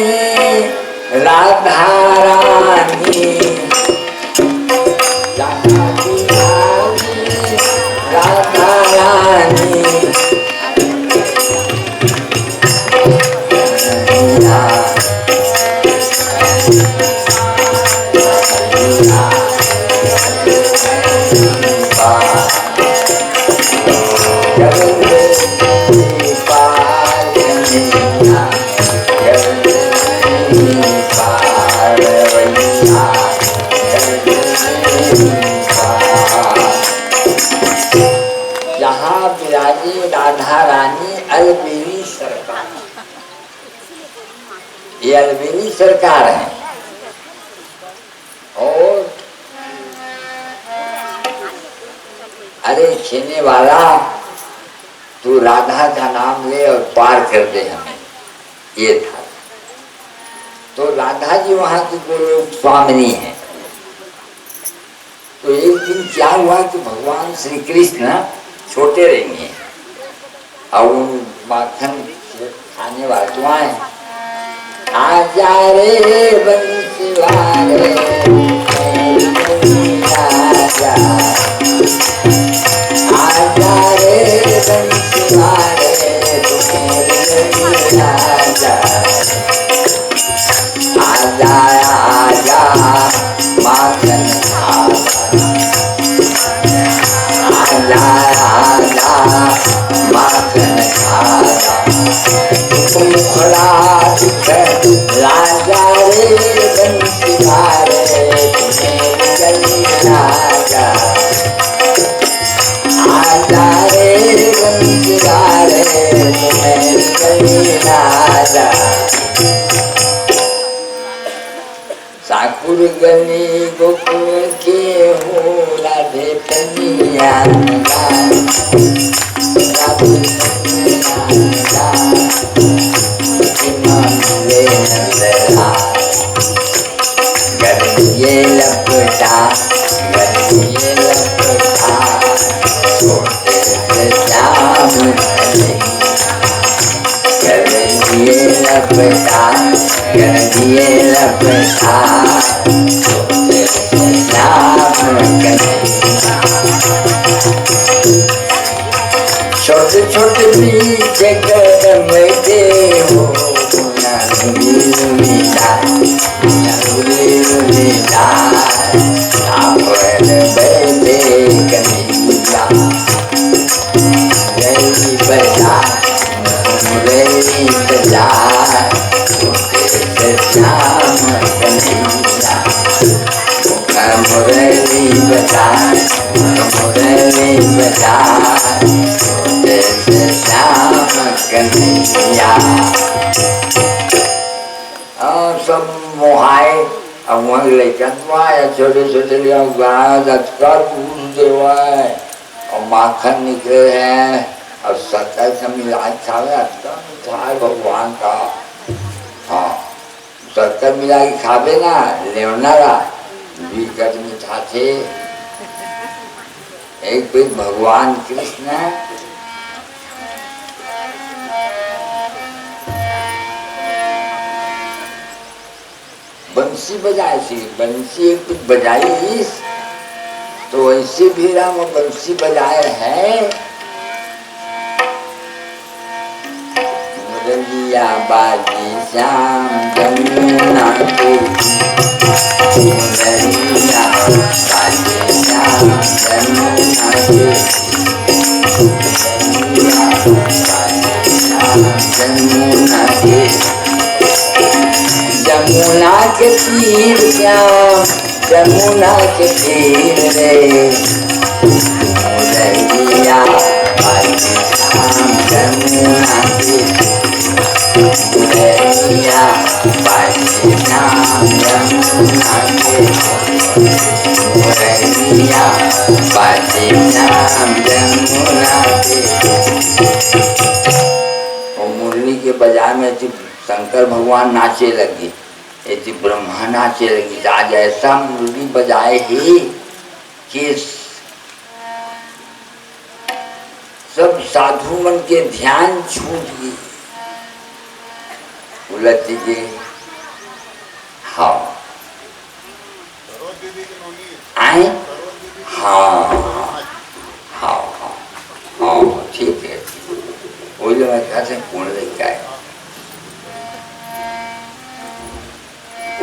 राधा रानी, यहाँ विराजे राधा रानी, ये अलबेनी सरकार है। और अरे छीने वाला, तू राधा का नाम ले और पार कर दे हमें, ये था। तो राधा जी वहां की गोलोक स्वामिनी है। तो एक दिन क्या हुआ कि भगवान श्री कृष्ण छोटे रहेंगे और उन माखन खाने वाले तो आए, आजा रे बंसी वाले आजा, आजा रे बंसी वाले आजा, आजा आजा माखन आजा आजा माखन खाजा, मुखड़ा राजा रे बंसी वाले तुम्हें गली राजा, आजा रे बंसी वाले तुम्हें गली राजा। साकुर गली गोकुल के हो राधे कन्या गलिए लपटा गलिए लपटा छोटे से श्याम गलिए लपटा गलिए लपटा छोटे से श्याम छोटे छोटे बीच कदम दे हो सब मोहाए अब वही लेकर छोटे छोटे और माखन निकले हैं और शक्कर से मिला खावे अच्छा भगवान का। हाँ शक्कर मिला के खावे ना लेवनारा विकट मीठा थे। एक दिन भगवान कृष्ण बंसी बजाए थी, बंसी एक कुछ बजाई तो ऐसे भी राम बंसी बजाए हैं। मुरलिया बाजी श्याम जमुना के, मुरलिया बाजी श्याम जमुना के, मुरलिया बाजी श्याम जमुना के, जमुना के तीर श्याम जमुना के तीर रे, मुरलिया बाजी श्याम जमुना के, मुरलिया बाजी श्याम जमुना के, मुरलिया बाजी श्याम जमुना के। और मुरली के बाजार में शंकर भगवान नाचे लगे, ऐसी ब्रह्मा नाचे लगी। आज ऐसा मुरली बजाए ही कि सब साधु मन के ध्यान छूट गई, उलट गए। हाँ आए हाँ हाँ हाँ हाँ ठीक है। वो जो मैं कहते हैं कौन लेकर आए,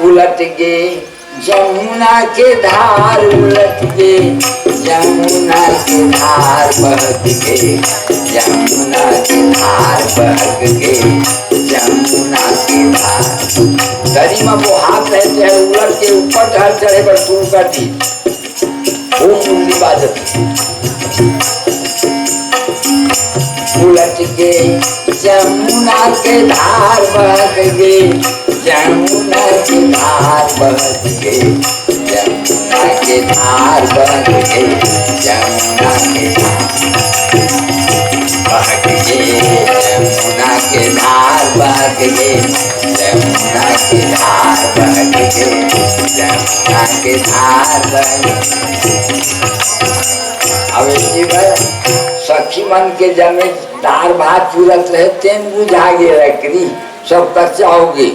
उलट गए जमुना के धार, उलट गए जमुना के धार, बहक गए जमुना के धार, बहक गए जमुना के धार। दरी में वो हाथ रहते हैं, उलट के ऊपर ढल चढ़े पर शुरू कर दी, वो मुरली बाजत। उलट के जमुना के धार बह गए, जमुना के धार बह गए, जमुना के धार बह गए, जमुना के बह गए, जमुना के धार बह गए, जमुना के धार बह गए, जमुना के धार बह गए। अब सखी मन के जमे दार भात चूरत रहे तेन बुझा गे लकड़ी सब कच्चा हो गई।